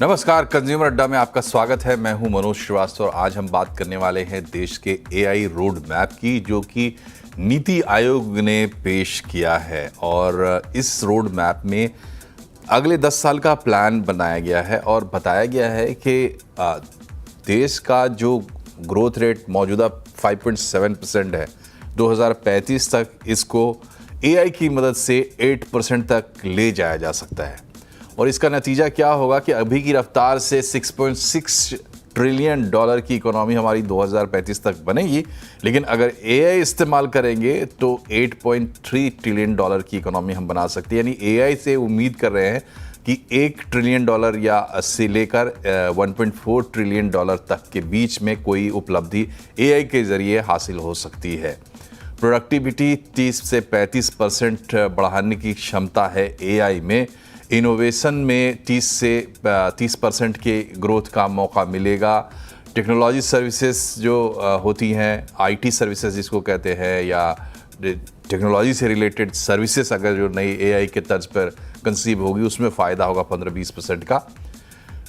नमस्कार, कंज्यूमर अड्डा में आपका स्वागत है। मैं हूं मनोज श्रीवास्तव और आज हम बात करने वाले हैं देश के एआई रोड मैप की, जो कि नीति आयोग ने पेश किया है। और इस रोड मैप में अगले 10 साल का प्लान बनाया गया है और बताया गया है कि देश का जो ग्रोथ रेट मौजूदा 5.7% है, 2035 तक इसको एआई की मदद से 8% तक ले जाया जा सकता है। और इसका नतीजा क्या होगा कि अभी की रफ्तार से 6.6 ट्रिलियन डॉलर की इकोनॉमी हमारी 2035 तक बनेगी, लेकिन अगर एआई इस्तेमाल करेंगे तो 8.3 ट्रिलियन डॉलर की इकोनॉमी हम बना सकते हैं। यानी एआई से उम्मीद कर रहे हैं कि 1 ट्रिलियन डॉलर या से लेकर 1.4 ट्रिलियन डॉलर तक के बीच में कोई उपलब्धि एआई के जरिए हासिल हो सकती है। प्रोडक्टिविटी 30 से 35% बढ़ाने की क्षमता है एआई में। इनोवेशन में 30 से 30% के ग्रोथ का मौका मिलेगा। टेक्नोलॉजी सर्विसेज जो होती हैं, आईटी सर्विसेज जिसको कहते हैं, या टेक्नोलॉजी से रिलेटेड सर्विसेज अगर जो नई एआई के तर्ज पर कंसीव होगी, उसमें फ़ायदा होगा 15-20% का।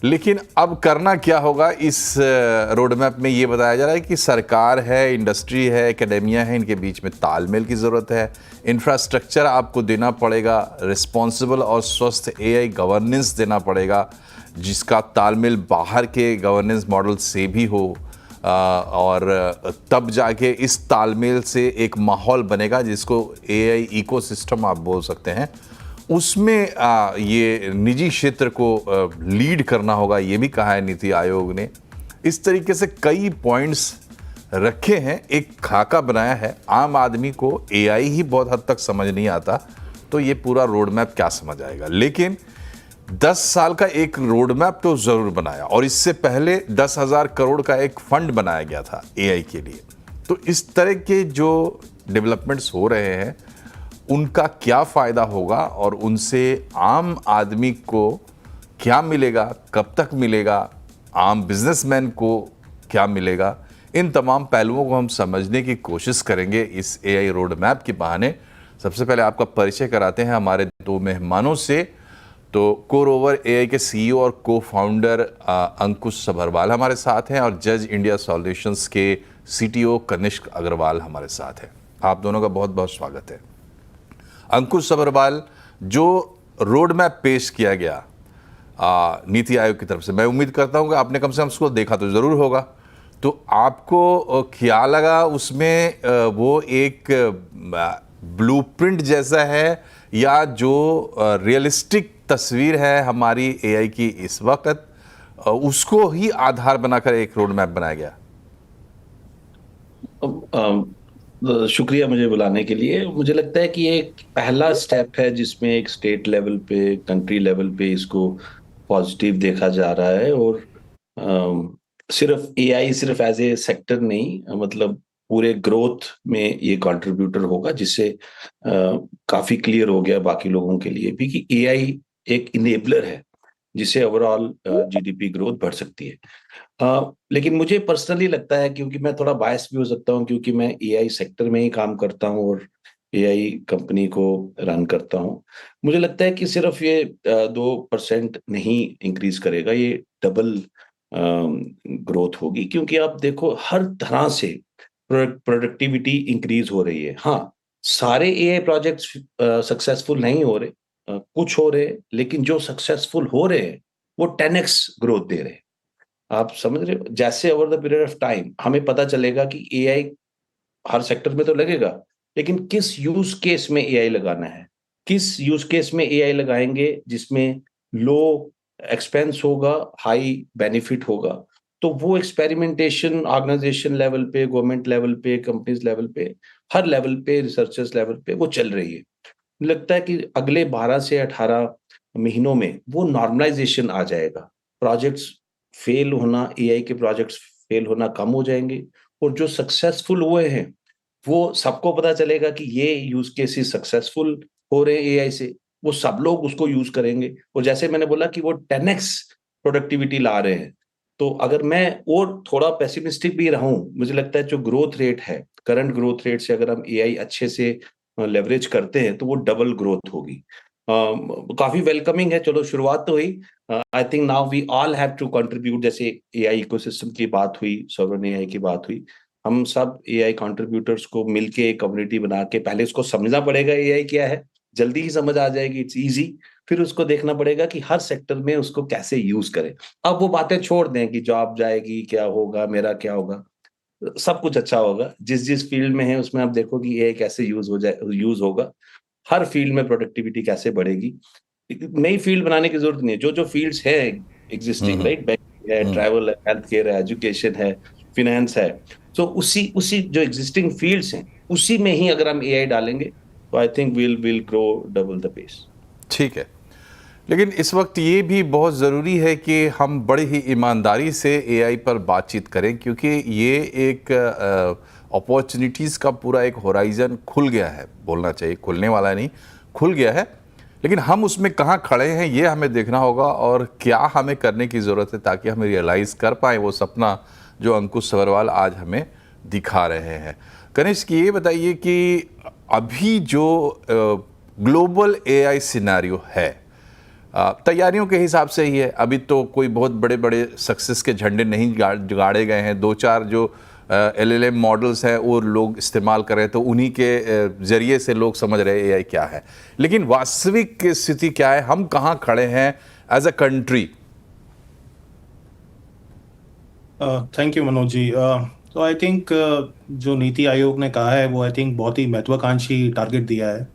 लेकिन अब करना क्या होगा, इस रोड मैप में ये बताया जा रहा है कि सरकार है, इंडस्ट्री है, एकेडेमिया है, इनके बीच में तालमेल की ज़रूरत है। इंफ्रास्ट्रक्चर आपको देना पड़ेगा, रिस्पॉन्सिबल और स्वस्थ एआई गवर्नेंस देना पड़ेगा, जिसका तालमेल बाहर के गवर्नेंस मॉडल से भी हो। और तब जाके इस तालमेल से एक माहौल बनेगा जिसको एआई इकोसिस्टम आप बोल सकते हैं। उसमें ये निजी क्षेत्र को लीड करना होगा, ये भी कहा है नीति आयोग ने। इस तरीके से कई पॉइंट्स रखे हैं, एक खाका बनाया है। आम आदमी को एआई ही बहुत हद तक समझ नहीं आता, तो ये पूरा रोड मैप क्या समझ आएगा। लेकिन 10 साल का एक रोड मैप तो ज़रूर बनाया, और इससे पहले 10,000 करोड़ का एक फंड बनाया गया था एआई के लिए। तो इस तरह के जो डेवलपमेंट्स हो रहे हैं, उनका क्या फ़ायदा होगा और उनसे आम आदमी को क्या मिलेगा, कब तक मिलेगा, आम बिजनेसमैन को क्या मिलेगा, इन तमाम पहलुओं को हम समझने की कोशिश करेंगे इस एआई रोड मैप के बहाने। सबसे पहले आपका परिचय कराते हैं हमारे दो मेहमानों से। तो कोरोवर एआई के सीईओ और को फाउंडर अंकुश सभरवाल हमारे साथ हैं, और जज इंडिया सॉल्यूशंस के सीटीओ कनिष्क अग्रवाल हमारे साथ हैं। आप दोनों का बहुत बहुत स्वागत है। अंकुश सभरवाल, जो रोड मैप पेश किया गया नीति आयोग की तरफ से, मैं उम्मीद करता हूं कि आपने कम से कम उसको देखा तो ज़रूर होगा। तो आपको क्या लगा उसमें? वो एक ब्लूप्रिंट जैसा है, या जो रियलिस्टिक तस्वीर है हमारी एआई की इस वक्त, उसको ही आधार बनाकर एक रोड मैप बनाया गया? शुक्रिया मुझे बुलाने के लिए। मुझे लगता है कि ये एक पहला स्टेप है जिसमें एक स्टेट लेवल पे, कंट्री लेवल पे इसको पॉजिटिव देखा जा रहा है। और सिर्फ एआई सिर्फ एज ए सेक्टर नहीं, मतलब पूरे ग्रोथ में ये कंट्रीब्यूटर होगा, जिससे काफी क्लियर हो गया बाकी लोगों के लिए भी कि एआई एक इनेबलर है जिससे ओवरऑल जीडीपी ग्रोथ बढ़ सकती है। लेकिन मुझे पर्सनली लगता है, क्योंकि मैं थोड़ा बायस भी हो सकता हूँ, क्योंकि मैं एआई सेक्टर में ही काम करता हूँ और एआई कंपनी को रन करता हूँ। मुझे लगता है कि सिर्फ ये 2% नहीं इंक्रीज करेगा, ये डबल ग्रोथ होगी। क्योंकि आप देखो, हर तरह से प्रोडक्टिविटी इंक्रीज हो रही है। हाँ, सारे एआई प्रोजेक्ट्स सक्सेसफुल नहीं हो रहे, कुछ हो रहे, लेकिन जो सक्सेसफुल हो रहे हैं वो 10x ग्रोथ दे रहे हैं। आप समझ रहे हो? जैसे over the period of time हमें पता चलेगा कि एआई हर सेक्टर में तो लगेगा, लेकिन किस यूज केस में एआई लगाना है, किस यूज केस में एआई लगाएंगे जिसमें लो एक्सपेंस होगा, हाई बेनिफिट होगा। तो वो एक्सपेरिमेंटेशन ऑर्गेनाइजेशन लेवल पे, गवर्नमेंट लेवल पे, कंपनीज लेवल पे, हर लेवल पे, रिसर्चर्स लेवल पे वो चल रही है। लगता है कि अगले 12 से 18 महीनों में वो नॉर्मलाइजेशन आ जाएगा। प्रोजेक्ट्स फेल होना, एआई के प्रोजेक्ट्स फेल होना कम हो जाएंगे, और जो सक्सेसफुल हुए हैं वो सबको पता चलेगा कि ये यूज केसेस सक्सेसफुल हो रहे हैं एआई से, वो सब लोग उसको यूज करेंगे। और जैसे मैंने बोला कि वो 10x प्रोडक्टिविटी ला रहे हैं। तो अगर मैं और थोड़ा पेसिमिस्टिक भी रहूं, मुझे लगता है जो ग्रोथ रेट है, करंट ग्रोथ रेट से अगर हम एआई अच्छे से लेवरेज करते हैं तो वो डबल ग्रोथ होगी। काफी वेलकमिंग है। चलो शुरुआत तो हुई। I think now we all have to contribute. जैसे एआई इकोसिस्टम की बात हुई, सॉवरेन एआई की बात हुई, हम सब एआई कंट्रीब्यूटर्स को मिलके एक कम्युनिटी बना के पहले उसको समझना पड़ेगा एआई क्या है। जल्दी ही समझ आ जाएगी, इट्स इजी। फिर उसको देखना पड़ेगा कि हर सेक्टर में उसको कैसे यूज करें। अब वो बातें छोड़ दें कि जॉब जाएगी, क्या होगा, मेरा क्या होगा। सब कुछ अच्छा होगा। जिस जिस फील्ड में है उसमें आप देखो कि एआई कैसे यूज होगा। हर फील्ड में प्रोडक्टिविटी कैसे बढ़ेगी। नई फील्ड बनाने की जरूरत नहीं है। जो जो फील्ड्स है एग्जिस्टिंग, हम्म राइट, बैंक है, हम्म ट्रैवल है, हेल्थ केयर है, एजुकेशन है, फिनेंस है। तो उसी उसी जो एग्जिस्टिंग फील्ड्स हैं उसी में ही अगर हम एआई डालेंगे तो I think will grow double the pace. ठीक है। लेकिन इस वक्त ये भी बहुत ज़रूरी है कि हम बड़ी ही ईमानदारी से एआई पर बातचीत करें, क्योंकि ये एक अपॉर्चुनिटीज़ का पूरा एक होराइज़न खुल गया है, बोलना चाहिए खुलने वाला नहीं, खुल गया है। लेकिन हम उसमें कहाँ खड़े हैं ये हमें देखना होगा, और क्या हमें करने की ज़रूरत है ताकि हम रियलाइज़ कर पाएँ वो सपना जो अंकुश सब्रवाल आज हमें दिखा रहे हैं। कनिष्क, ये बताइए कि अभी जो ग्लोबल एआई सिनेरियो है, तैयारियों के हिसाब से ही है। अभी तो कोई बहुत बड़े बड़े सक्सेस के झंडे नहीं गाड़े गए हैं। दो चार जो एलएलएम मॉडल्स हैं वो लोग इस्तेमाल कर रहे हैं, तो उन्हीं के ज़रिए से लोग समझ रहे हैं एआई क्या है। लेकिन वास्तविक स्थिति क्या है, हम कहाँ खड़े हैं as a country? Thank you Manoj ji. तो आई थिंक जो नीति आयोग ने कहा है वो आई थिंक बहुत ही महत्वाकांक्षी टारगेट दिया है।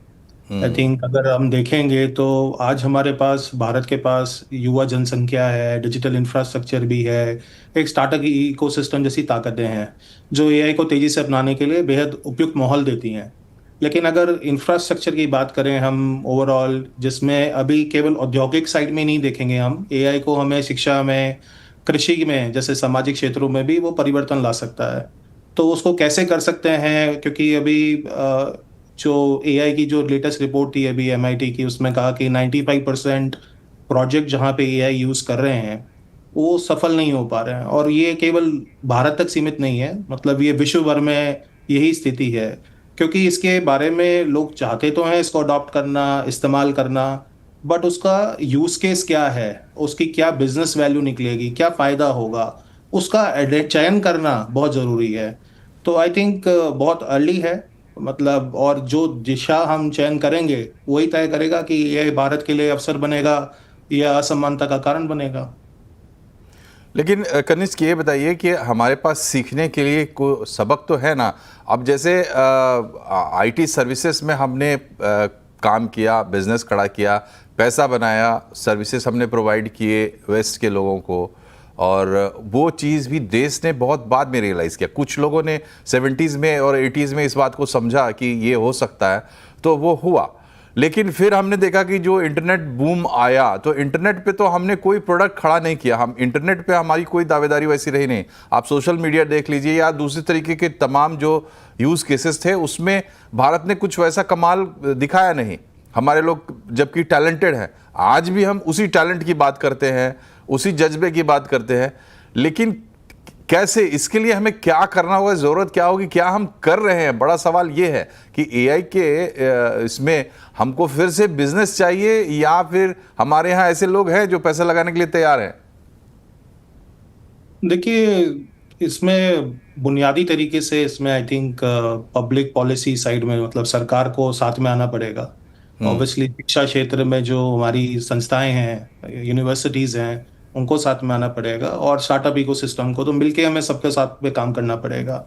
आई थिंक अगर हम देखेंगे तो आज हमारे पास, भारत के पास युवा जनसंख्या है, डिजिटल इंफ्रास्ट्रक्चर भी है, एक स्टार्टअप इकोसिस्टम जैसी ताकतें हैं जो एआई को तेजी से अपनाने के लिए बेहद उपयुक्त माहौल देती हैं। लेकिन अगर इंफ्रास्ट्रक्चर की बात करें हम ओवरऑल, जिसमें अभी केवल औद्योगिक साइड में नहीं देखेंगे हम एआई को, हमें शिक्षा में, कृषि में, जैसे सामाजिक क्षेत्रों में भी वो परिवर्तन ला सकता है। तो उसको कैसे कर सकते हैं, क्योंकि अभी जो एआई की जो लेटेस्ट रिपोर्ट थी अभी एमआईटी की, उसमें कहा कि 95% प्रोजेक्ट जहाँ पे एआई यूज़ कर रहे हैं वो सफल नहीं हो पा रहे हैं। और ये केवल भारत तक सीमित नहीं है, मतलब ये विश्व भर में यही स्थिति है। क्योंकि इसके बारे में लोग चाहते तो हैं इसको अडॉप्ट करना, इस्तेमाल करना, बट उसका यूज़ केस क्या है, उसकी क्या बिजनेस वैल्यू निकलेगी, क्या फ़ायदा होगा, उसका चयन करना बहुत ज़रूरी है। तो आई थिंक बहुत अर्ली है, मतलब, और जो दिशा हम चयन करेंगे वही तय करेगा कि ये भारत के लिए अवसर बनेगा या असमानता का कारण बनेगा। लेकिन कनिष्क, ये बताइए कि हमारे पास सीखने के लिए को सबक तो है ना। अब जैसे आईटी सर्विसेज में हमने काम किया, बिजनेस खड़ा किया, पैसा बनाया, सर्विसेज हमने प्रोवाइड किए वेस्ट के लोगों को, और वो चीज़ भी देश ने बहुत बाद में रियलाइज़ किया। कुछ लोगों ने 70s में और 80s में इस बात को समझा कि ये हो सकता है, तो वो हुआ। लेकिन फिर हमने देखा कि जो इंटरनेट बूम आया, तो इंटरनेट पे तो हमने कोई प्रोडक्ट खड़ा नहीं किया। हम इंटरनेट पे हमारी कोई दावेदारी वैसी रही नहीं। आप सोशल मीडिया देख लीजिए या दूसरी तरीके के तमाम जो यूज़ केसेस थे, उसमें भारत ने कुछ वैसा कमाल दिखाया नहीं। हमारे लोग जबकि टैलेंटेड हैं, आज भी हम उसी टैलेंट की बात करते हैं, उसी जज्बे की बात करते हैं। लेकिन कैसे, इसके लिए हमें क्या करना होगा, ज़रूरत क्या होगी, क्या हम कर रहे हैं? बड़ा सवाल ये है कि एआई के इसमें हमको फिर से बिजनेस चाहिए या फिर हमारे यहाँ ऐसे लोग हैं जो पैसा लगाने के लिए तैयार हैं? देखिए, इसमें बुनियादी तरीके से इसमें I think public policy side में, मतलब सरकार को साथ में आना पड़ेगा। ऑब्वियसली शिक्षा क्षेत्र में जो हमारी संस्थाएं हैं, यूनिवर्सिटीज़ हैं, उनको साथ में आना पड़ेगा, और स्टार्टअप इकोसिस्टम को तो मिलके हमें सबके साथ में काम करना पड़ेगा।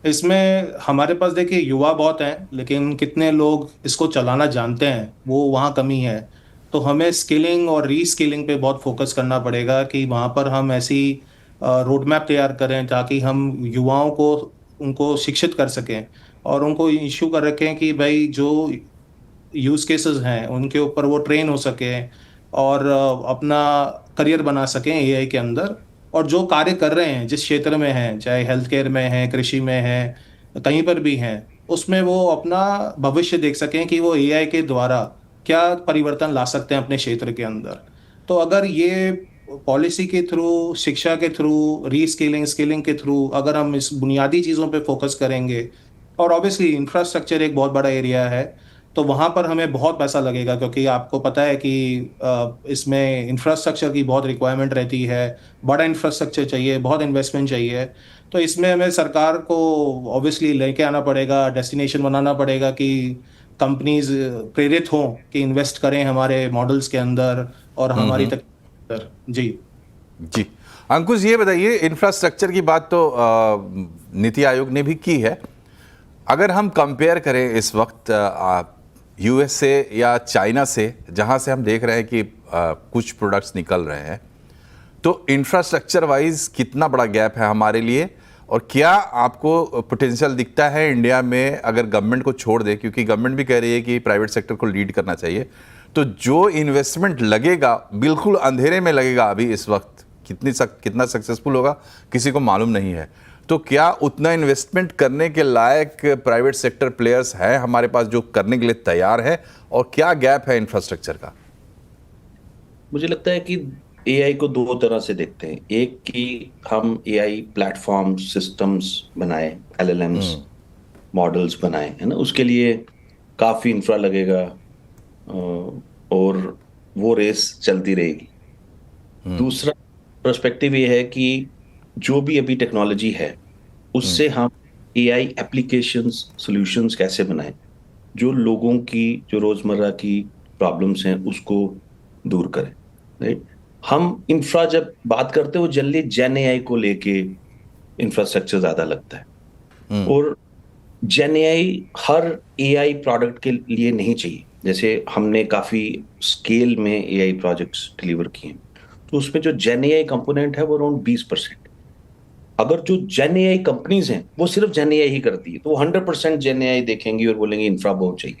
इसमें हमारे पास देखिए युवा बहुत हैं, लेकिन कितने लोग इसको चलाना जानते हैं वो वहाँ कमी है। तो हमें स्किलिंग और रीस्किलिंग पे बहुत फोकस करना पड़ेगा कि वहाँ पर हम ऐसी रोड मैप तैयार करें ताकि हम युवाओं को, उनको शिक्षित कर सकें और उनको इशू कर रखें कि भाई जो यूज़ केसेस हैं उनके ऊपर वो ट्रेन हो सकें और अपना करियर बना सकें एआई के अंदर। और जो कार्य कर रहे हैं जिस क्षेत्र में हैं, चाहे हेल्थ केयर में है, कृषि में है, कहीं पर भी हैं, उसमें वो अपना भविष्य देख सकें कि वो एआई के द्वारा क्या परिवर्तन ला सकते हैं अपने क्षेत्र के अंदर। तो अगर ये पॉलिसी के थ्रू, शिक्षा के थ्रू, रीस्किलिंग, स्किलिंग के थ्रू अगर हम इस बुनियादी चीज़ों पे फोकस करेंगे, और ऑब्वियसली इंफ्रास्ट्रक्चर एक बहुत बड़ा एरिया है, तो वहाँ पर हमें बहुत पैसा लगेगा, क्योंकि आपको पता है कि इसमें इंफ्रास्ट्रक्चर की बहुत रिक्वायरमेंट रहती है, बड़ा इंफ्रास्ट्रक्चर चाहिए, बहुत इन्वेस्टमेंट चाहिए। तो इसमें हमें सरकार को ऑब्वियसली लेके आना पड़ेगा, डेस्टिनेशन बनाना पड़ेगा कि कंपनीज प्रेरित हों कि इन्वेस्ट करें हमारे मॉडल्स के अंदर और हमारी तक जी। जी अंकुश, ये बताइए, इंफ्रास्ट्रक्चर की बात तो नीति आयोग ने भी की है। अगर हम कंपेयर करें इस वक्त यूएसए या चाइना से, जहां से हम देख रहे हैं कि कुछ प्रोडक्ट्स निकल रहे हैं, तो इंफ्रास्ट्रक्चर वाइज कितना बड़ा गैप है हमारे लिए, और क्या आपको पोटेंशियल दिखता है इंडिया में अगर गवर्नमेंट को छोड़ दे, क्योंकि गवर्नमेंट भी कह रही है कि प्राइवेट सेक्टर को लीड करना चाहिए, तो जो इन्वेस्टमेंट लगेगा बिल्कुल अंधेरे में लगेगा अभी इस वक्त, कितना सक्सेसफुल होगा किसी को मालूम नहीं है। तो क्या उतना इन्वेस्टमेंट करने के लायक प्राइवेट सेक्टर प्लेयर्स हैं हमारे पास जो करने के लिए तैयार है, और क्या गैप है इंफ्रास्ट्रक्चर का? मुझे लगता है कि एआई को दो तरह से देखते हैं। एक कि हम एआई प्लेटफॉर्म सिस्टम्स बनाए, एलएलएम्स मॉडल्स बनाए, है ना, उसके लिए काफी इंफ्रा लगेगा और वो रेस चलती रहेगी। दूसरा पर्सपेक्टिव ये है कि जो भी अभी टेक्नोलॉजी है उससे हम एआई एप्लीकेशंस सॉल्यूशंस कैसे बनाएं जो लोगों की जो रोजमर्रा की प्रॉब्लम्स हैं उसको दूर करें, राइट। हम इंफ्रा जब बात करते हैं वो जल्दी जेन एआई को लेके इंफ्रास्ट्रक्चर ज्यादा लगता है, और जेन एआई हर एआई प्रोडक्ट के लिए नहीं चाहिए। जैसे हमने काफी स्केल में एआई प्रोजेक्ट्स डिलीवर किए, तो उसमें जो जेन एआई कंपोनेंट है वो अराउंड 20%। अगर जो जेन एआई कंपनीज हैं वो सिर्फ जेन एआई ही करती है, तो वो 100% जेन एआई देखेंगी और बोलेंगे इंफ्रा बहुत चाहिए।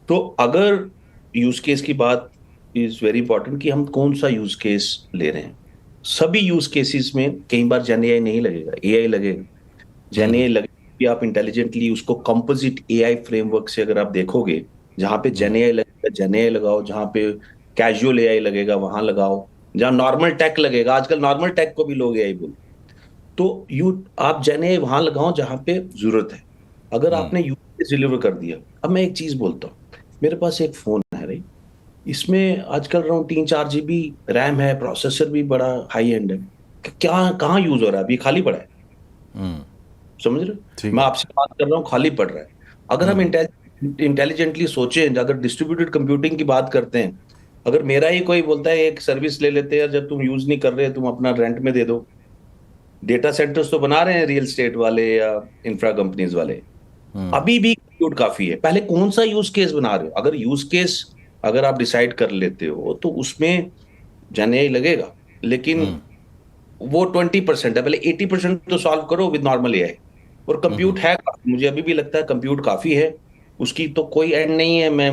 तो अगर यूज केस की बात इज वेरी इंपॉर्टेंट कि हम कौन सा यूज केस ले रहे हैं। सभी यूज केसेस में कई बार जेन एआई नहीं लगेगा, एआई लगेगा। जेन एआई लगेगा, आप इंटेलिजेंटली उसको कंपोजिट एआई फ्रेमवर्क से अगर आप देखोगे, जहां पे जेन एआई लगेगा जेन एआई लगाओ, जहां पे कैजुअल एआई लगेगा वहां लगाओ, जहां नॉर्मल टेक लगेगा, आजकल नॉर्मल टेक को भी लोग एआई बोलते, तो आप जेन एआई वहां लगाओ जहां पे जरूरत है। अगर आपने यूज केस डिलीवर कर दिया। अब मैं एक चीज बोलता हूँ, मेरे पास एक फोन है, राइट, इसमें आजकल अराउंड 3-4 GB रैम है, प्रोसेसर भी बड़ा हाई एंड है, क्या कहाँ यूज हो रहा है? अभी खाली पड़ा है, समझ रहे? मैं आपसे बात कर रहा हूँ, खाली पड़ रहा है। अगर हम इंटेलिजेंटली सोचें, अगर डिस्ट्रीब्यूटेड कंप्यूटिंग की बात करते हैं, अगर मेरा ही कोई बोलता है एक सर्विस ले लेते हैं, जब तुम यूज नहीं कर रहे तुम अपना रेंट में दे दो। डेटा सेंटर्स तो बना रहे हैं रियल स्टेट वाले या इंफ्रा कंपनीज वाले, अभी भी कंप्यूट काफी है। पहले कौन सा यूज केस बना रहे हो? अगर यूज केस अगर आप डिसाइड कर लेते हो तो उसमें जेन एआई लगेगा, लेकिन वो 20% है। पहले 80% तो सॉल्व करो विद नॉर्मल एआई। और कंप्यूट है, मुझे अभी भी लगता है कंप्यूट काफी है, उसकी तो कोई एंड नहीं है। मैं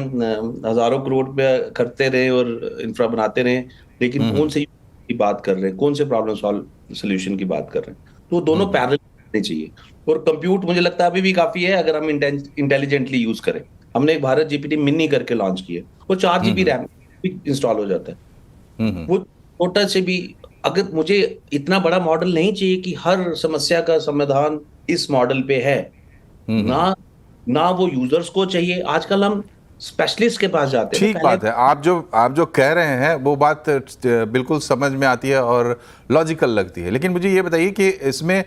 हजारों करोड़ पे करते रहे और इंफ्रा बनाते रहे, लेकिन कौन से की बात कर रहे हैं, कौन से प्रॉब्लम सॉल्व सोल्यूशन की बात कर रहे हैं, तो दोनों पैरेलल होने चाहिए। और कंप्यूट मुझे लगता है अभी भी काफी है अगर हम इंटेलिजेंटली यूज करें। हमने एक भारत जीपीटी मिनी करके लॉन्च किया, वो 4 GB रैम इंस्टॉल हो जाता है। वो छोटा से भी, अगर मुझे इतना बड़ा मॉडल नहीं चाहिए कि हर समस्या का समाधान इस मॉडल पे है, ना वो यूजर्स को चाहिए। आजकल हम स्पेशलिस्ट के पास जाते हैं। ठीक बात है, आप जो कह रहे हैं वो बात बिल्कुल समझ में आती है और लॉजिकल लगती है। लेकिन मुझे ये बताइए कि इसमें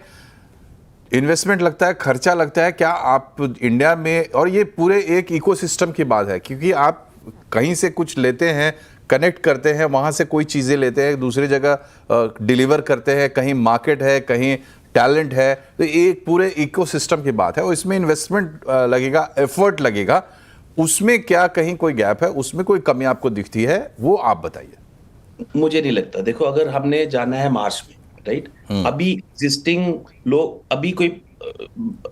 इन्वेस्टमेंट लगता है, खर्चा लगता है, क्या आप इंडिया में, और ये पूरे एक इकोसिस्टम की बात है, क्योंकि आप कहीं से कुछ लेते हैं, कनेक्ट करते हैं, वहाँ से कोई चीज़ें लेते हैं, दूसरी जगह डिलीवर करते हैं, कहीं मार्केट है, कहीं टैलेंट है, तो एक पूरे इकोसिस्टम की बात है और इसमें इन्वेस्टमेंट लगेगा, एफर्ट लगेगा। उसमें क्या कहीं कोई गैप है, उसमें कोई कमी आपको दिखती है, वो आप बताइए। मुझे नहीं लगता। देखो, अगर हमने जाना है मार्स में, राइट, अभी एग्जिस्टिंग लोग, अभी कोई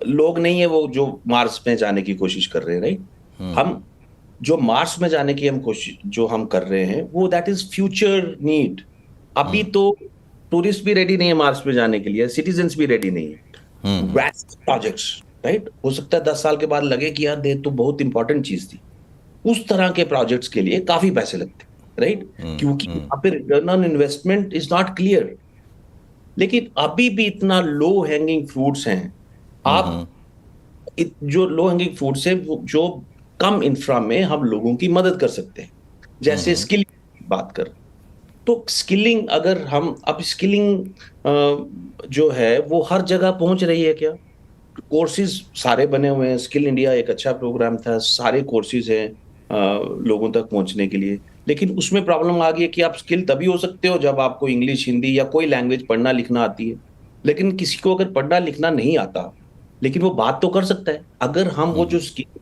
लोग नहीं है वो जो मार्स में जाने की कोशिश कर रहे हैं, राइट। हम जो मार्स में जाने की हम कोशिश जो हम कर रहे हैं वो दैट इज फ्यूचर नीड। अभी तो टूरिस्ट भी रेडी नहीं है मार्स में जाने के लिए, सिटीजन्स भी रेडी नहीं है। वैस्ट प्रोजेक्ट्स, राइट, हो सकता है 10 साल के बाद लगे कि यार तो बहुत इंपॉर्टेंट चीज थी। उस तरह के प्रोजेक्ट्स के लिए काफी पैसे लगते हैं, राइट, क्योंकि यहाँ पे return on investment is not clear. लेकिन अभी भी इतना लो हैंगिंग फ्रूट्स हैं। आप जो लो हैंगिंग फ्रूट्स है जो कम इंफ्रा में हम लोगों की मदद कर सकते हैं। जैसे स्किल की बात कर, तो स्किलिंग, अगर हम अब स्किलिंग जो है वो हर जगह पहुंच रही है क्या? कोर्सेज सारे बने हुए हैं, स्किल इंडिया एक अच्छा प्रोग्राम था, सारे कोर्सेज हैं लोगों तक पहुंचने के लिए। लेकिन उसमें प्रॉब्लम आ गई है कि आप स्किल तभी हो सकते हो जब आपको इंग्लिश, हिंदी या कोई लैंग्वेज पढ़ना लिखना आती है। लेकिन किसी को अगर पढ़ना लिखना नहीं आता, लेकिन वो बात तो कर सकता है। अगर हम वो जो स्किल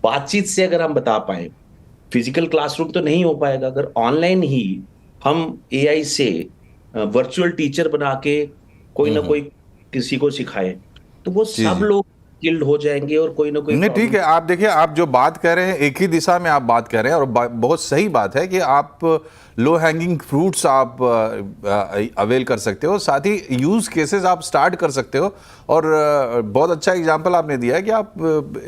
बातचीत से अगर हम बता पाए, फिजिकल क्लासरूम तो नहीं हो पाएगा। अगर ऑनलाइन ही हम एआई से वर्चुअल टीचर बना के कोई ना कोई किसी को सिखाए, तो वो जी सब जी। लोग स्किल्ड हो जाएंगे और कोई ना कोई नहीं ठीक प्रॉब्लम। है, आप देखिए, आप जो बात कर रहे हैं एक ही दिशा में आप बात कर रहे हैं, और बहुत सही बात है कि आप लो हैंगिंग फ्रूट्स आप अवेल कर सकते हो, साथ ही यूज केसेस आप स्टार्ट कर सकते हो। और बहुत अच्छा एग्जांपल आपने दिया है कि आप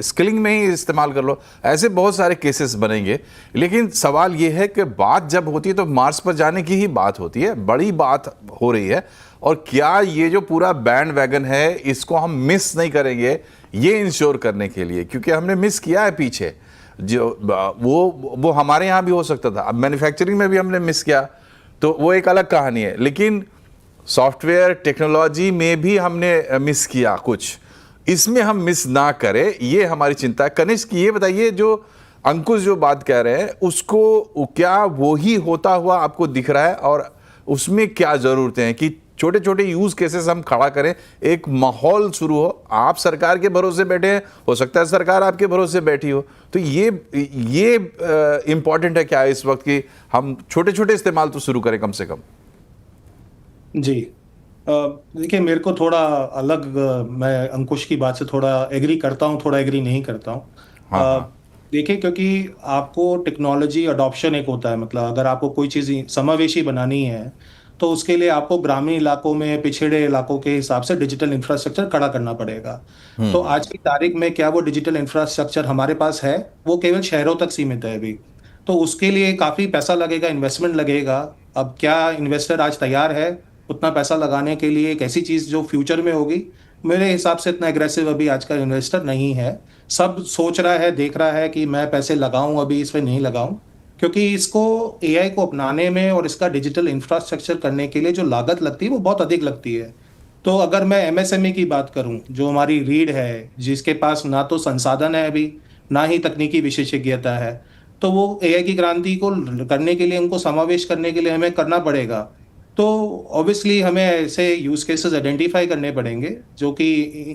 स्किलिंग में ही इस्तेमाल कर लो, ऐसे बहुत सारे केसेस बनेंगे। लेकिन सवाल ये है कि बात जब होती है तो मार्स पर जाने की ही बात होती है, बड़ी बात हो रही है। और क्या ये जो पूरा बैंड वैगन है इसको हम मिस नहीं करेंगे, ये इंश्योर करने के लिए, क्योंकि हमने मिस किया है पीछे। जो वो हमारे यहाँ भी हो सकता था, अब मैन्युफैक्चरिंग में भी हमने मिस किया, तो वो एक अलग कहानी है। लेकिन सॉफ्टवेयर टेक्नोलॉजी में भी हमने मिस किया कुछ, इसमें हम मिस ना करें, ये हमारी चिंता है। कनिष्क, ये बताइए, जो अंकुश जो बात कह रहे हैं उसको क्या वो ही होता हुआ आपको दिख रहा है, और उसमें क्या जरूरतें हैं कि छोटे छोटे यूज केसेस हम खड़ा करें, एक माहौल शुरू हो। आप सरकार के भरोसे बैठे हैं, हो सकता है सरकार आपके भरोसे बैठी हो, तो ये इंपॉर्टेंट है क्या इस वक्त कि हम छोटे छोटे इस्तेमाल तो शुरू करें कम से कम। जी। देखिए, मेरे को थोड़ा अलग, मैं अंकुश की बात से थोड़ा एग्री करता हूँ, थोड़ा एग्री नहीं करता हूँ। हाँ हाँ। देखिए, क्योंकि आपको टेक्नोलॉजी अडॉप्शन एक होता है, मतलब अगर आपको कोई चीज़ समावेशी बनानी है तो उसके लिए आपको ग्रामीण इलाकों में, पिछड़े इलाकों के हिसाब से डिजिटल इंफ्रास्ट्रक्चर खड़ा करना पड़ेगा। तो आज की तारीख में क्या वो डिजिटल इंफ्रास्ट्रक्चर हमारे पास है? वो केवल शहरों तक सीमित है अभी। तो उसके लिए काफ़ी पैसा लगेगा, इन्वेस्टमेंट लगेगा। अब क्या इन्वेस्टर आज तैयार है उतना पैसा लगाने के लिए एक ऐसी चीज़ जो फ्यूचर में होगी? मेरे हिसाब से इतना एग्रेसिव अभी आज का इन्वेस्टर नहीं है। सब सोच रहा है, देख रहा है कि मैं पैसे लगाऊं, अभी इसमें नहीं लगाऊं, क्योंकि इसको, एआई को अपनाने में और इसका डिजिटल इंफ्रास्ट्रक्चर करने के लिए जो लागत लगती है वो बहुत अधिक लगती है। तो अगर मैं एमएसएमई की बात करूं, जो हमारी रीढ़ है, जिसके पास ना तो संसाधन है अभी, ना ही तकनीकी विशेषज्ञता है, तो वो एआई की क्रांति को करने के लिए, उनको समावेश करने के लिए हमें करना पड़ेगा। तो ऑब्वियसली हमें ऐसे यूज केसेस आइडेंटिफाई करने पड़ेंगे जो कि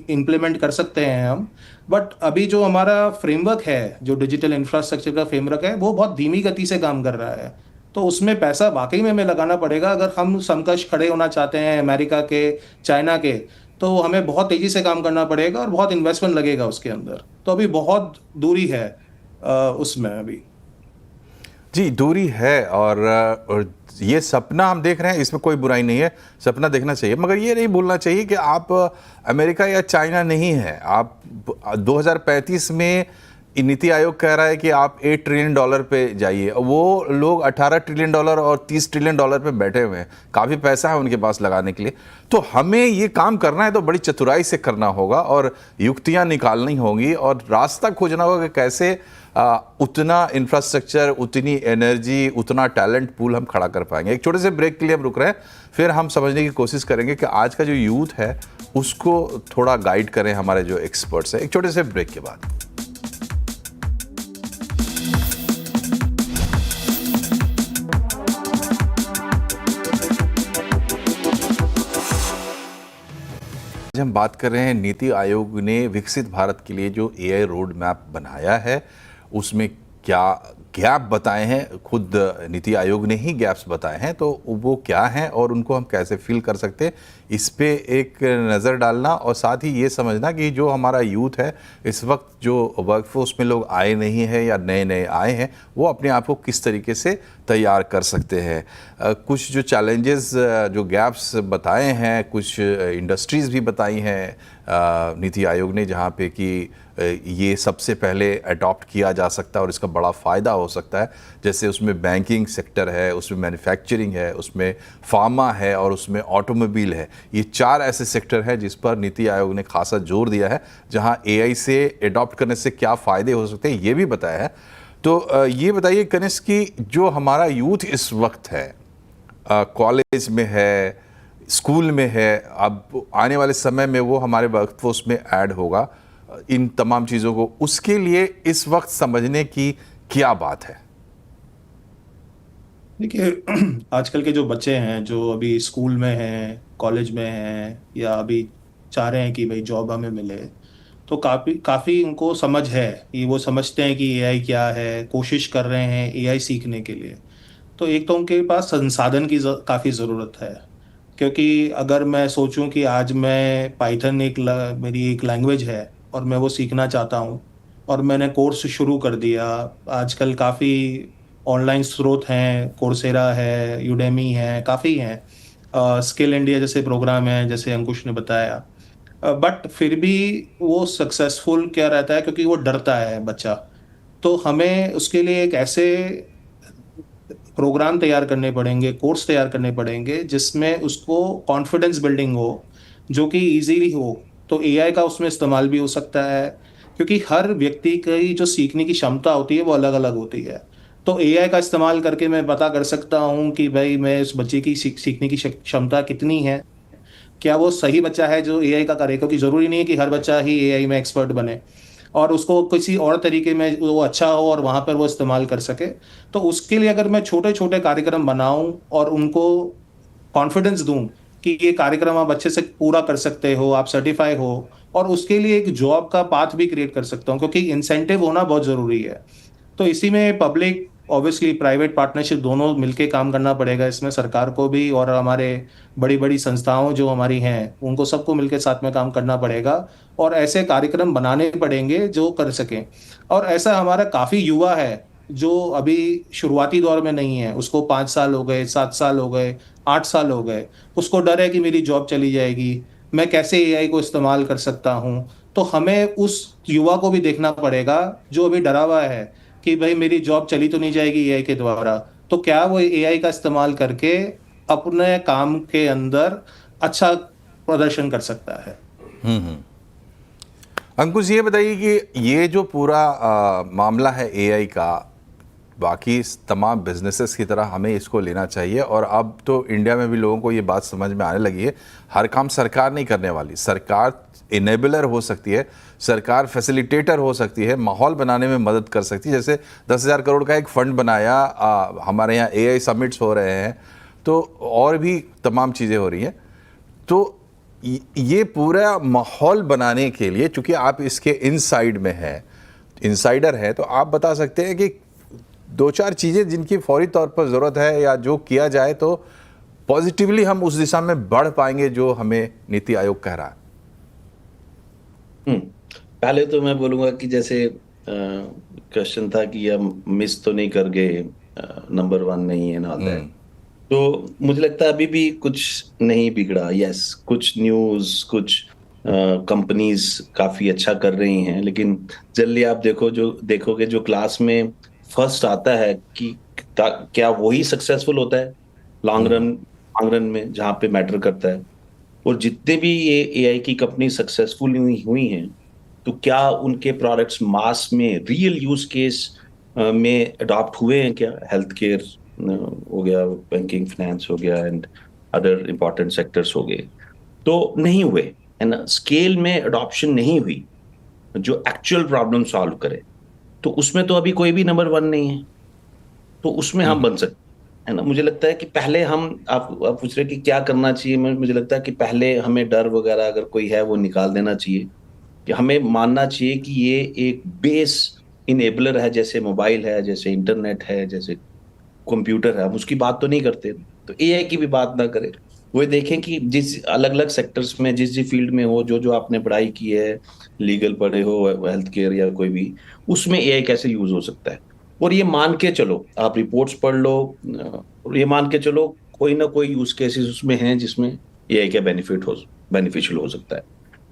इम्प्लीमेंट कर सकते हैं हम। बट अभी जो हमारा फ्रेमवर्क है, जो डिजिटल इंफ्रास्ट्रक्चर का फ्रेमवर्क है, वो बहुत धीमी गति से काम कर रहा है। तो उसमें पैसा वाकई में हमें लगाना पड़ेगा। अगर हम समकक्ष खड़े होना चाहते हैं अमेरिका के, चाइना के, तो हमें बहुत तेजी से काम करना पड़ेगा और बहुत इन्वेस्टमेंट लगेगा उसके अंदर। तो अभी बहुत दूरी है उसमें अभी। जी, दूरी है, और ये सपना हम देख रहे हैं, इसमें कोई बुराई नहीं है, सपना देखना चाहिए, मगर ये नहीं भूलना चाहिए कि आप अमेरिका या चाइना नहीं है। आप 2035 में नीति आयोग कह रहा है कि आप $8 ट्रिलियन पे जाइए, वो लोग $18 ट्रिलियन और $30 ट्रिलियन पे बैठे हुए हैं, काफ़ी पैसा है उनके पास लगाने के लिए। तो हमें ये काम करना है तो बड़ी चतुराई से करना होगा, और युक्तियां निकालनी होंगी, और रास्ता खोजना होगा कि कैसे उतना इंफ्रास्ट्रक्चर, उतनी एनर्जी, उतना टैलेंट पूल हम खड़ा कर पाएंगे। एक छोटे से ब्रेक के लिए हम रुक रहे हैं, फिर हम समझने की कोशिश करेंगे कि आज का जो यूथ है उसको थोड़ा गाइड करें हमारे जो एक्सपर्ट्स हैं। एक छोटे से ब्रेक के बाद। आज हम बात कर रहे हैं नीति आयोग ने विकसित भारत के लिए जो एआई रोड मैप बनाया है, उसमें क्या गैप बताए हैं, खुद नीति आयोग ने ही गैप्स बताए हैं, तो वो क्या हैं और उनको हम कैसे फिल कर सकते हैं, इस पे एक नज़र डालना, और साथ ही ये समझना कि जो हमारा यूथ है इस वक्त, जो वर्कफोर्स में लोग आए नहीं हैं या नए नए आए हैं, वो अपने आप को किस तरीके से तैयार कर सकते हैं। कुछ जो चैलेंजेस, जो गैप्स बताए हैं, कुछ इंडस्ट्रीज़ भी बताई हैं नीति आयोग ने, जहाँ पे कि ये सबसे पहले अडॉप्ट किया जा सकता है और इसका बड़ा फ़ायदा हो सकता है। जैसे उसमें बैंकिंग सेक्टर है, उसमें मैन्युफैक्चरिंग है, उसमें फार्मा है और उसमें ऑटोमोबाइल है। ये 4 ऐसे सेक्टर हैं जिस पर नीति आयोग ने खासा जोर दिया है, जहाँ एआई से अडॉप्ट करने से क्या फ़ायदे हो सकते हैं ये भी बताया है। तो ये बताइए कनिष्क कि जो हमारा यूथ इस वक्त है, कॉलेज में है, स्कूल में है, अब आने वाले समय में वो हमारे वर्कफोर्स में ऐड होगा, इन तमाम चीज़ों को, उसके लिए इस वक्त समझने की क्या बात है? देखिए, आजकल के जो बच्चे हैं, जो अभी स्कूल में हैं, कॉलेज में हैं, या अभी चाह रहे हैं कि भाई जॉब हमें मिले, तो काफ़ी काफ़ी उनको समझ है, कि वो समझते हैं कि एआई क्या है, कोशिश कर रहे हैं एआई सीखने के लिए। तो एक तो उनके पास संसाधन की काफ़ी ज़रूरत है, क्योंकि अगर मैं सोचूं कि आज मैं पाइथन मेरी एक लैंग्वेज है और मैं वो सीखना चाहता हूं, और मैंने कोर्स शुरू कर दिया। आजकल काफ़ी ऑनलाइन स्रोत हैं, कोर्सेरा है, यूडेमी है, काफ़ी हैं, स्किल इंडिया जैसे प्रोग्राम हैं, जैसे अंकुश ने बताया। बट फिर भी वो सक्सेसफुल क्या रहता है, क्योंकि वो डरता है बच्चा। तो हमें उसके लिए एक ऐसे प्रोग्राम तैयार करने पड़ेंगे, कोर्स तैयार करने पड़ेंगे, जिसमें उसको कॉन्फिडेंस बिल्डिंग हो, जो कि ईज़िली हो। तो एआई का उसमें इस्तेमाल भी हो सकता है, क्योंकि हर व्यक्ति की जो सीखने की क्षमता होती है, वो अलग-अलग होती है। तो एआई का इस्तेमाल करके मैं पता कर सकता हूँ कि भई मैं उस बच्चे की सीखने की क्षमता कितनी है। क्या वो सही बच्चा है जो एआई का करे? क्योंकि ज़रूरी नहीं है कि हर बच्चा ही एआई में एक्सपर्ट बने, और उसको किसी और तरीके में वो अच्छा हो और वहाँ पर वो इस्तेमाल कर सके। तो उसके लिए अगर मैं छोटे-छोटे कार्यक्रम बनाऊँ और उनको कॉन्फिडेंस दूँ कि ये कार्यक्रम आप अच्छे से पूरा कर सकते हो, आप सर्टिफ़ाई हो, और उसके लिए एक जॉब का पाथ भी क्रिएट कर सकता हूँ, क्योंकि इंसेंटिव होना बहुत ज़रूरी है। तो इसी में पब्लिक, ऑब्वियसली प्राइवेट पार्टनरशिप, दोनों मिलके काम करना पड़ेगा इसमें, सरकार को भी और हमारे बड़ी-बड़ी संस्थाओं जो हमारी हैं, उनको सबको मिलके साथ में काम करना पड़ेगा, और ऐसे कार्यक्रम बनाने पड़ेंगे जो कर सकें। और ऐसा हमारा काफ़ी युवा है, जो अभी शुरुआती दौर में नहीं है, उसको 5 साल हो गए, 7 साल हो गए, 8 साल हो गए, उसको डर है कि मेरी जॉब चली जाएगी, मैं कैसे एआई को इस्तेमाल कर सकता हूँ? तो हमें उस युवा को भी देखना पड़ेगा, जो अभी डरा हुआ है कि भाई मेरी जॉब चली तो नहीं जाएगी एआई के द्वारा। तो क्या वो एआई का इस्तेमाल करके अपने काम के अंदर अच्छा प्रदर्शन कर सकता है? अंकुश, ये बताइए कि ये जो पूरा मामला है एआई का, बाकी तमाम बिजनेसेस की तरह हमें इसको लेना चाहिए, और अब तो इंडिया में भी लोगों को ये बात समझ में आने लगी है, हर काम सरकार नहीं करने वाली। सरकार इनेबलर हो सकती है, सरकार फैसिलिटेटर हो सकती है, माहौल बनाने में मदद कर सकती है। जैसे 10,000 करोड़ का एक फंड बनाया, हमारे यहाँ एआई समिट्स हो रहे हैं, तो और भी तमाम चीज़ें हो रही हैं। तो ये पूरा माहौल बनाने के लिए, चूंकि आप इसके इनसाइड में हैं, इनसाइडर हैं, तो आप बता सकते हैं कि 2-4 चीज़ें जिनकी फौरी तौर पर ज़रूरत है, या जो किया जाए तो पॉजिटिवली हम उस दिशा में बढ़ पाएंगे जो हमें नीति आयोग कह रहा है। पहले तो मैं बोलूंगा कि जैसे क्वेश्चन था कि यह मिस तो नहीं कर गए, नंबर 1 नहीं है ना, तो मुझे लगता है अभी भी कुछ नहीं बिगड़ा। यस, कुछ न्यूज़, कुछ कंपनीज काफी अच्छा कर रही हैं, लेकिन जल्दी आप देखोगे जो क्लास में फर्स्ट आता है कि क्या वही सक्सेसफुल होता है लॉन्ग रन में, जहाँ पे मैटर करता है। और जितने भी ये एआई की कंपनी सक्सेसफुल हुई हैं, तो क्या उनके प्रोडक्ट्स मास में रियल यूज केस में अडॉप्ट हुए हैं क्या? हेल्थ केयर हो गया, बैंकिंग फाइनेंस हो गया, एंड अदर इंपॉर्टेंट सेक्टर्स हो गए, तो नहीं हुए, है ना। स्केल में अडॉप्शन नहीं हुई जो एक्चुअल प्रॉब्लम सॉल्व करे, तो उसमें तो अभी कोई भी नंबर 1 नहीं है। तो उसमें हम बन सकते है ना। मुझे लगता है कि पहले आप पूछ रहे कि क्या करना चाहिए, मुझे लगता है कि पहले हमें डर वगैरह अगर कोई है वो निकाल देना चाहिए, कि हमें मानना चाहिए कि ये एक बेस इनेबलर है, जैसे मोबाइल है, जैसे इंटरनेट है, जैसे कंप्यूटर है। हम उसकी बात तो नहीं करते, तो एआई की भी बात ना करें। वो देखें कि जिस अलग अलग सेक्टर्स में, जिस फील्ड में हो, जो आपने पढ़ाई की है, लीगल पढ़े हो, हेल्थ केयर या कोई भी, उसमें एआई कैसे यूज हो सकता है। और ये मान के चलो, आप रिपोर्ट्स पढ़ लो, और ये मान के चलो कोई ना कोई यूज केसेस उसमें हैं जिसमें एआई का बेनिफिशियल हो सकता है।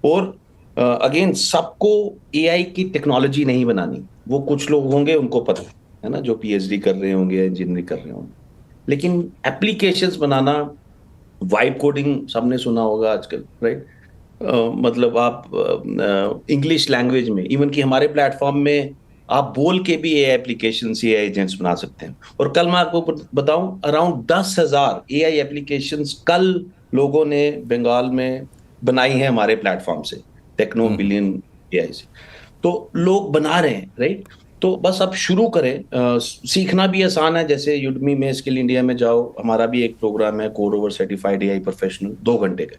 और अगेन, सबको एआई की टेक्नोलॉजी नहीं बनानी, वो कुछ लोग होंगे उनको पता है ना, जो पीएचडी कर रहे होंगे, इंजीनियरिंग कर रहे होंगे, लेकिन एप्लीकेशंस बनाना, वाइब कोडिंग सबने सुना होगा आजकल, राइट? मतलब आप इंग्लिश लैंग्वेज में, इवन कि हमारे प्लेटफॉर्म में आप बोल के भी एआई एप्लीकेशन, एआई एजेंट्स बना सकते हैं। और कल मैं आपको बताऊं, अराउंड 10,000 एआई एप्लीकेशंस कल लोगों ने बंगाल में बनाई है हमारे प्लेटफॉर्म से, टेक्नो बिलियन एआई से। तो लोग बना रहे हैं, राइट? तो बस आप शुरू करें। सीखना भी आसान है, जैसे यूडमी में, स्किल इंडिया में जाओ, हमारा भी एक प्रोग्राम है, core over certified AI professional, 2 घंटे का।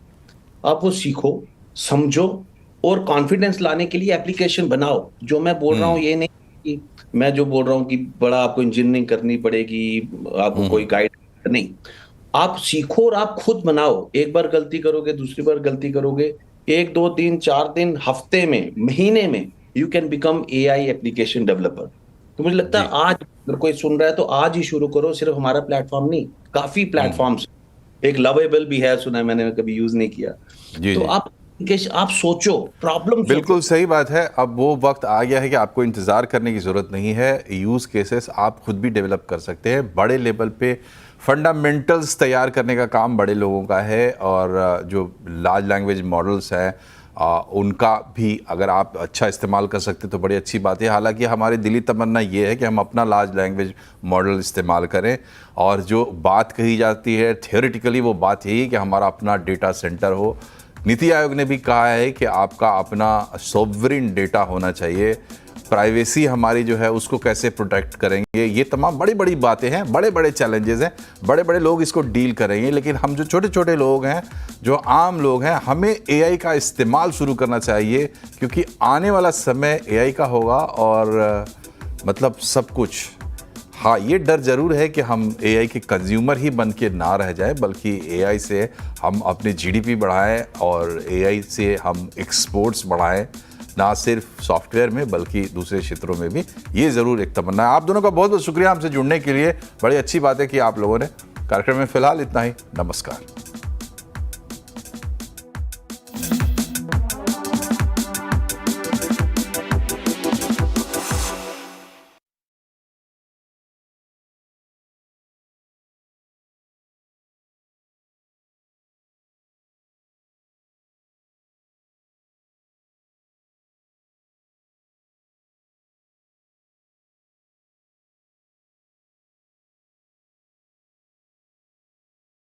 आप वो सीखो, समझो, और कॉन्फिडेंस लाने के लिए एप्लीकेशन बनाओ। जो मैं बोल रहा हूँ ये नहीं कि मैं जो बोल रहा हूँ कि बड़ा आपको इंजीनियरिंग करनी पड़ेगी, आपको कोई गाइड नहीं। आप सीखो और आप खुद बनाओ। एक बार गलती करोगे, दूसरी बार गलती करोगे, 1 2 3 4 दिन, हफ्ते में, महीने में you can become AI application developer. तो मुझे लगता है आज अगर कोई सुन रहा है तो आज ही शुरू करो। सिर्फ हमारा प्लेटफॉर्म नहीं, काफी प्लेटफॉर्म्स, एक लवेबल भी है, सुना है मैंने, कभी यूज नहीं किया। तो आप सोचो, प्रॉब्लम बिल्कुल सही बात है। अब वो वक्त आ गया है कि आपको इंतज़ार करने की ज़रूरत नहीं है। यूज़ केसेस आप खुद भी डेवलप कर सकते हैं। बड़े लेवल पे फंडामेंटल्स तैयार करने का काम बड़े लोगों का है, और जो लार्ज लैंग्वेज मॉडल्स हैं उनका भी अगर आप अच्छा इस्तेमाल कर सकते हैं तो बड़ी अच्छी बात है। हालांकि हमारी दिली तमन्ना ये है कि हम अपना लार्ज लैंग्वेज मॉडल इस्तेमाल करें, और जो बात कही जाती है थियोरेटिकली, वो बात यही है कि हमारा अपना डेटा सेंटर हो। नीति आयोग ने भी कहा है कि आपका अपना सॉवरिन डेटा होना चाहिए। प्राइवेसी हमारी जो है उसको कैसे प्रोटेक्ट करेंगे, ये तमाम बड़ी बड़ी बातें हैं, बड़े बड़े चैलेंजेस हैं, बड़े बड़े लोग इसको डील करेंगे। लेकिन हम जो छोटे छोटे लोग हैं, जो आम लोग हैं, हमें एआई का इस्तेमाल शुरू करना चाहिए, क्योंकि आने वाला समय एआई का होगा। और मतलब सब कुछ, हाँ, ये डर ज़रूर है कि हम एआई के कंज्यूमर ही बन के ना रह जाए, बल्कि एआई से हम अपनी जीडीपी बढ़ाएं और एआई से हम एक्सपोर्ट्स बढ़ाएं, ना सिर्फ सॉफ्टवेयर में बल्कि दूसरे क्षेत्रों में भी। ये ज़रूर एक तमन्ना है। आप दोनों का बहुत बहुत शुक्रिया हमसे जुड़ने के लिए। बड़ी अच्छी बात है कि आप लोगों ने। कार्यक्रम में फ़िलहाल इतना ही। नमस्कार।